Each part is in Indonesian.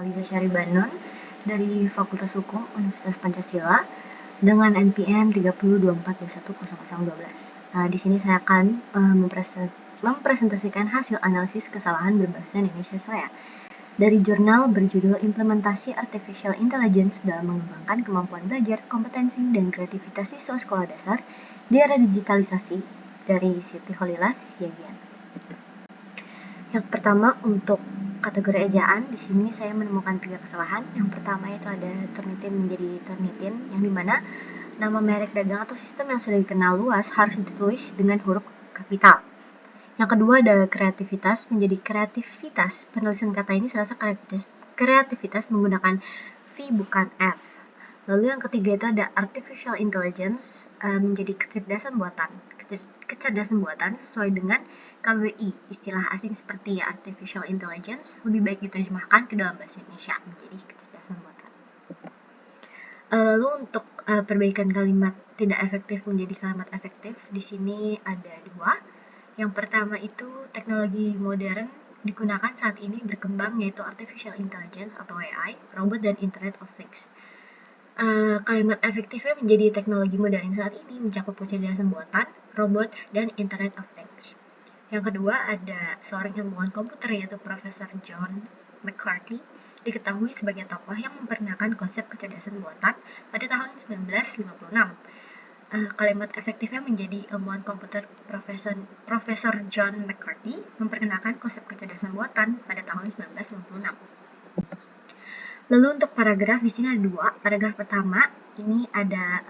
Liza Syaribanon dari Fakultas Hukum Universitas Pancasila dengan NPM 3024210012. Nah, di sini saya akan mempresentasikan hasil analisis kesalahan berbahasa Indonesia saya dari jurnal berjudul Implementasi Artificial Intelligence dalam Mengembangkan Kemampuan Belajar, Kompetensi, dan Kreativitas Siswa Sekolah Dasar di Era Digitalisasi dari Siti Holilah Siagian. Yang pertama, untuk kategori ejaan, di sini saya menemukan 3 kesalahan. Yang pertama itu ada Turnitin menjadi Turnitin, yang dimana nama merek dagang atau sistem yang sudah dikenal luas harus ditulis dengan huruf kapital. Yang kedua ada kreativitas menjadi kreativitas. Penulisan kata ini serasa kreativitas menggunakan V bukan F. Lalu yang ketiga itu ada artificial intelligence menjadi kecerdasan buatan. Kecerdasan buatan sesuai dengan KBBI. Istilah asing seperti artificial intelligence lebih baik diterjemahkan ke dalam bahasa Indonesia menjadi kecerdasan buatan. Lalu untuk perbaikan kalimat tidak efektif menjadi kalimat efektif, di sini ada 2. Yang pertama itu teknologi modern digunakan saat ini berkembang, yaitu artificial intelligence atau AI, robot, dan Internet of Things. Kalimat efektifnya menjadi teknologi modern saat ini mencakup kecerdasan buatan, robot, dan Internet of Things. Yang kedua ada seorang ilmuwan komputer yaitu Profesor John McCarthy, diketahui sebagai tokoh yang memperkenalkan konsep kecerdasan buatan pada tahun 1956. Kalimat efektifnya menjadi ilmuwan komputer Profesor John McCarthy memperkenalkan konsep kecerdasan buatan pada tahun 1956. Lalu untuk paragraf di sini ada 2. Paragraf pertama ini ada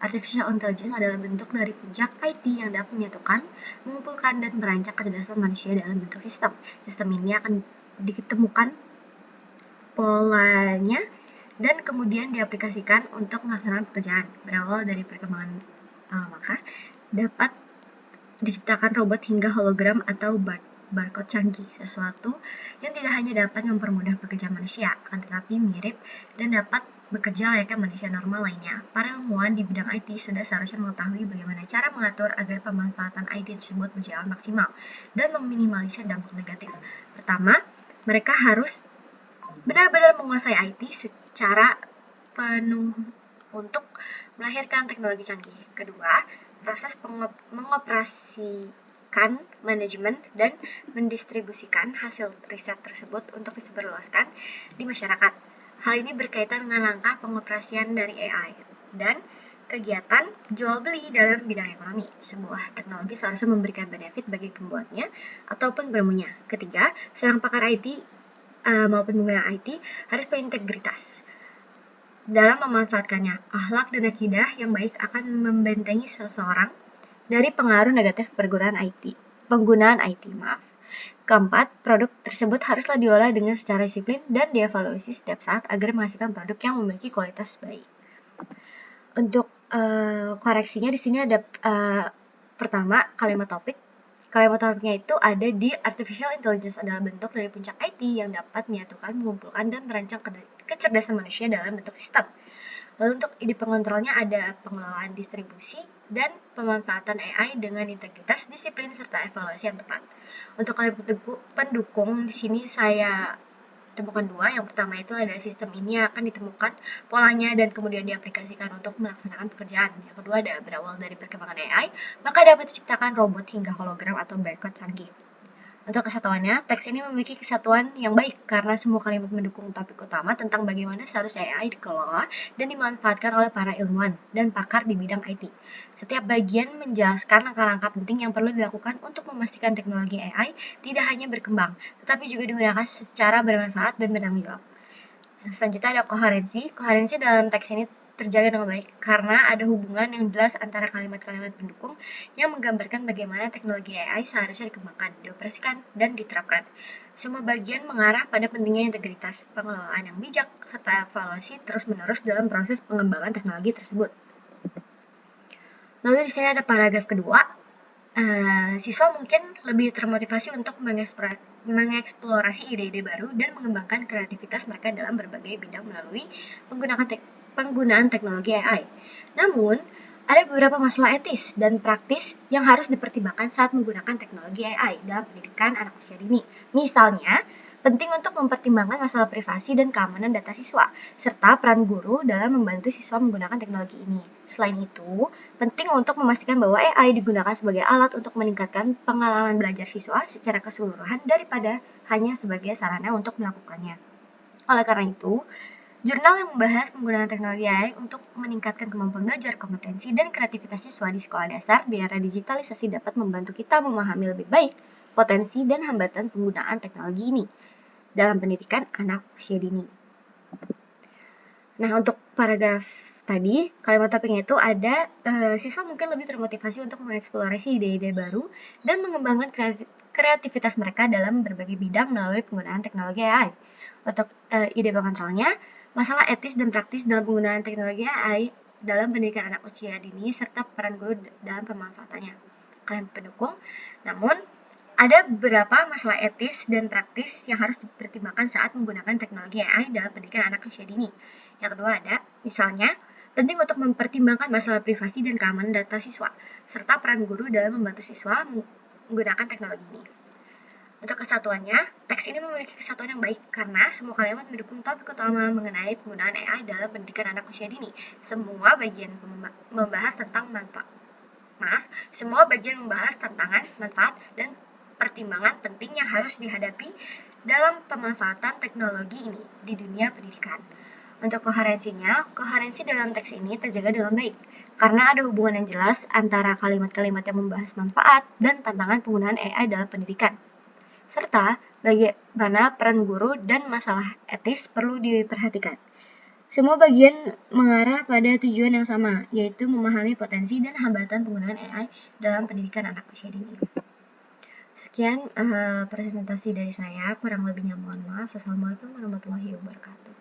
artificial intelligence adalah bentuk dari puncak IT yang dapat menyatukan, mengumpulkan, dan merancang kecerdasan manusia dalam bentuk sistem. Sistem ini akan ditemukan polanya dan kemudian diaplikasikan untuk melaksanakan pekerjaan. Berawal dari perkembangan maka dapat diciptakan robot hingga hologram atau barcode canggih, sesuatu yang tidak hanya dapat mempermudah pekerjaan manusia, akan tetapi mirip dan dapat bekerja layaknya manusia normal lainnya. Para ilmuwan di bidang IT sudah seharusnya mengetahui bagaimana cara mengatur agar pemanfaatan IT tersebut berjalan maksimal dan meminimalisir dampak negatif. Pertama, mereka harus benar-benar menguasai IT secara penuh untuk melahirkan teknologi canggih. Kedua, proses mengoperasikan, manajemen, dan mendistribusikan hasil riset tersebut untuk disebarluaskan di masyarakat. Hal ini berkaitan dengan langkah pengoperasian dari AI dan kegiatan jual beli dalam bidang ekonomi. Sebuah teknologi seharusnya memberikan benefit bagi pembuatnya ataupun penemunya. Ketiga, seorang pakar IT maupun pengguna IT harus berintegritas dalam memanfaatkannya. Akhlak dan akidah yang baik akan membentengi seseorang dari pengaruh negatif penggunaan IT. Keempat, produk tersebut haruslah diolah dengan secara disiplin dan dievaluasi setiap saat agar menghasilkan produk yang memiliki kualitas baik. Untuk koreksinya di sini ada pertama kalimat topik. Kalimat topiknya itu ada di artificial intelligence adalah bentuk dari puncak IT yang dapat menyatukan, mengumpulkan, dan merancang kecerdasan manusia dalam bentuk sistem. Lalu untuk ide pengontrolnya ada pengelolaan distribusi dan pemanfaatan AI dengan integritas, disiplin, serta evaluasi yang tepat. Untuk kalimat pendukung di sini saya temukan 2. Yang pertama itu ada sistem ini akan ditemukan polanya dan kemudian diaplikasikan untuk melaksanakan pekerjaan. Yang kedua ada berawal dari perkembangan AI, maka dapat diciptakan robot hingga hologram atau barcode canggih. Untuk kesatuannya, teks ini memiliki kesatuan yang baik karena semua kalimat mendukung topik utama tentang bagaimana seharusnya AI dikelola dan dimanfaatkan oleh para ilmuwan dan pakar di bidang IT. Setiap bagian menjelaskan langkah-langkah penting yang perlu dilakukan untuk memastikan teknologi AI tidak hanya berkembang, tetapi juga digunakan secara bermanfaat dan bertanggung jawab. Selanjutnya ada koherensi. Koherensi dalam teks ini terjaga dengan baik karena ada hubungan yang jelas antara kalimat-kalimat pendukung yang menggambarkan bagaimana teknologi AI seharusnya dikembangkan, dioperasikan, dan diterapkan. Semua bagian mengarah pada pentingnya integritas, pengelolaan yang bijak, serta evaluasi terus-menerus dalam proses pengembangan teknologi tersebut. Lalu di sini ada paragraf kedua. Siswa mungkin lebih termotivasi untuk mengeksplorasi ide-ide baru dan mengembangkan kreativitas mereka dalam berbagai bidang melalui penggunaan teknologi AI. Namun, ada beberapa masalah etis dan praktis yang harus dipertimbangkan saat menggunakan teknologi AI dalam pendidikan anak usia dini. Misalnya, penting untuk mempertimbangkan masalah privasi dan keamanan data siswa, serta peran guru dalam membantu siswa menggunakan teknologi ini. Selain itu, penting untuk memastikan bahwa AI digunakan sebagai alat untuk meningkatkan pengalaman belajar siswa secara keseluruhan daripada hanya sebagai sarana untuk melakukannya. Oleh karena itu, jurnal yang membahas penggunaan teknologi AI untuk meningkatkan kemampuan belajar, kompetensi, dan kreativitas siswa di sekolah dasar di era digitalisasi dapat membantu kita memahami lebih baik potensi dan hambatan penggunaan teknologi ini dalam pendidikan anak usia dini. Nah, untuk paragraf tadi, kalimat topiknya itu ada siswa mungkin lebih termotivasi untuk mengeksplorasi ide-ide baru dan mengembangkan kreativitas mereka dalam berbagai bidang melalui penggunaan teknologi AI. Untuk ide pengontrolnya, masalah etis dan praktis dalam penggunaan teknologi AI dalam pendidikan anak usia dini serta peran guru dalam pemanfaatannya. Kalian pendukung, namun ada beberapa masalah etis dan praktis yang harus dipertimbangkan saat menggunakan teknologi AI dalam pendidikan anak usia dini. Yang kedua ada, misalnya, penting untuk mempertimbangkan masalah privasi dan keamanan data siswa, serta peran guru dalam membantu siswa menggunakan teknologi ini. Untuk kesatuannya, teks ini memiliki kesatuan yang baik karena semua kalimat mendukung topik utama mengenai penggunaan AI dalam pendidikan anak usia dini. Semua bagian membahas tentang semua bagian membahas tantangan, manfaat, dan pertimbangan penting yang harus dihadapi dalam pemanfaatan teknologi ini di dunia pendidikan. Untuk koherensinya, koherensi dalam teks ini terjaga dengan baik, karena ada hubungan yang jelas antara kalimat-kalimat yang membahas manfaat dan tantangan penggunaan AI dalam pendidikan, serta bagaimana peran guru dan masalah etis perlu diperhatikan. Semua bagian mengarah pada tujuan yang sama, yaitu memahami potensi dan hambatan penggunaan AI dalam pendidikan anak usia dini. Sekian presentasi dari saya, kurang lebihnya mohon maaf. Wassalamualaikum warahmatullahi wabarakatuh.